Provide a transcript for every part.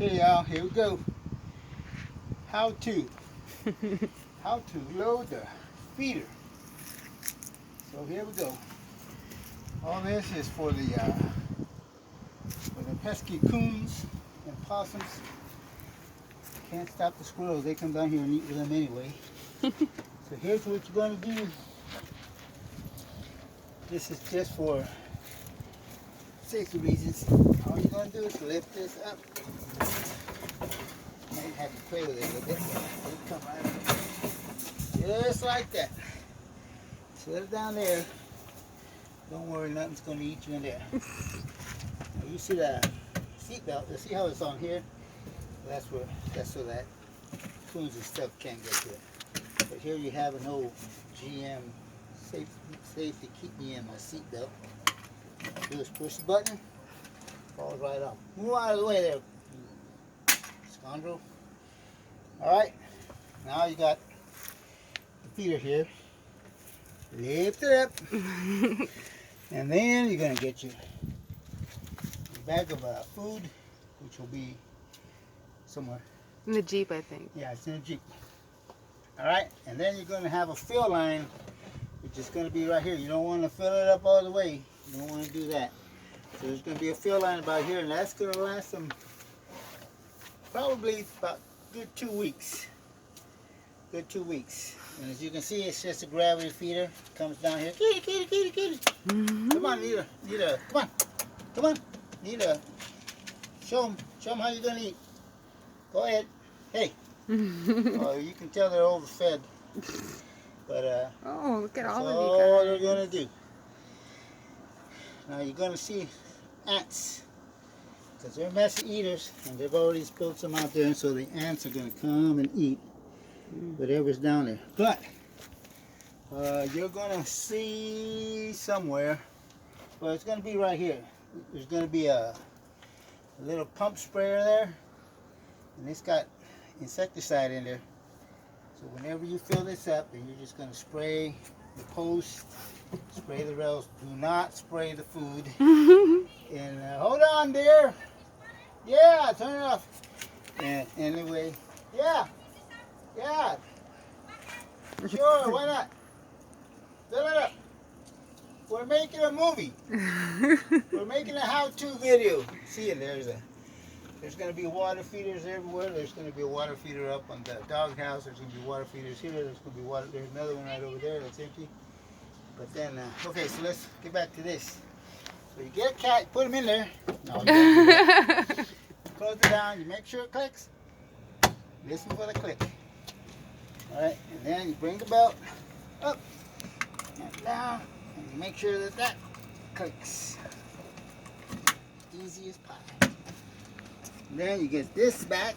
Okay, y'all, here we go. How to load the feeder. So here we go. All this is for the pesky coons and possums. Can't stop the squirrels. They come down here and eat with them anyway. So here's what you're going to do. This is just for safety reasons. All you're going to do is lift this up. Might have to play with it a little bit. It'll come right up. Just like that. Set it down there. Don't worry, nothing's going to eat you in there. Now you see that seat belt. You see how it's on here? That's so that coons and stuff can't get to it. But here you have an old GM safety keep me in my seat belt. Just push the button, falls right off. Move out of the way there, you scoundrel. Alright, now you got the feeder here. Lift it up. And then you're going to get your bag of food, which will be somewhere. In the Jeep, I think. Yeah, it's in the Jeep. Alright, and then you're going to have a fill line, which is going to be right here. You don't want to fill it up all the way. You don't want to do that. So there's going to be a fill line about here, and that's going to last them probably about good 2 weeks. Good 2 weeks. And as you can see, it's just a gravity feeder. It comes down here. Kitty, kitty, kitty, kitty. Come on, Nita. Come on. Come on. Nita. Show them how you're going to eat. Go ahead. Hey. Oh, you can tell they're overfed. But oh, look at that's all of all you guys. they're going to do. Now you're going to see ants. Because they're messy eaters. And they've already spilled some out there. And so the ants are going to come and eat whatever's down there. But you're going to see somewhere. Well, it's going to be right here. There's going to be a little pump sprayer there. And it's got insecticide in there. So whenever you fill this up, then you're just going to spray the post, spray the rails. Do not spray the food. And hold on, dear. Yeah, turn it off. And anyway, yeah. Sure, why not? Fill it up. We're making a movie. We're making a how-to video. See, there's going to be water feeders everywhere. There's going to be a water feeder up on the doghouse. There's going to be water feeders here. There's going to be water. There's another one right over there that's empty. But then, okay, so let's get back to this. So you get a cat, put him in there. No, you don't do that. Close it down. You make sure it clicks. Listen for the click. All right, and then you bring the belt up and down, and you make sure that that clicks. Easy as pie. And then you get this back,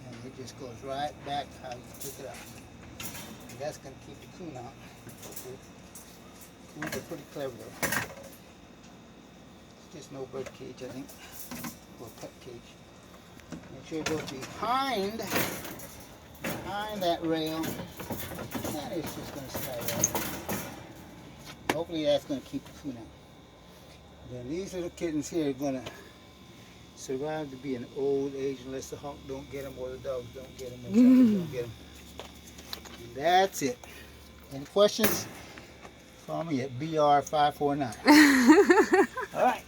and it just goes right back how you took it out. And that's going to keep the coon out. Coons are pretty clever though. It's just no bird cage, I think, or pet cage. Make sure it goes behind that rail. And it's just going to slide out. Hopefully that's going to keep the coon out. Then these little kittens here are going to survive to be an old age unless the hawk don't get them or the dogs don't get them or something don't get them. And that's it. Any questions? Call me at BR549. All right.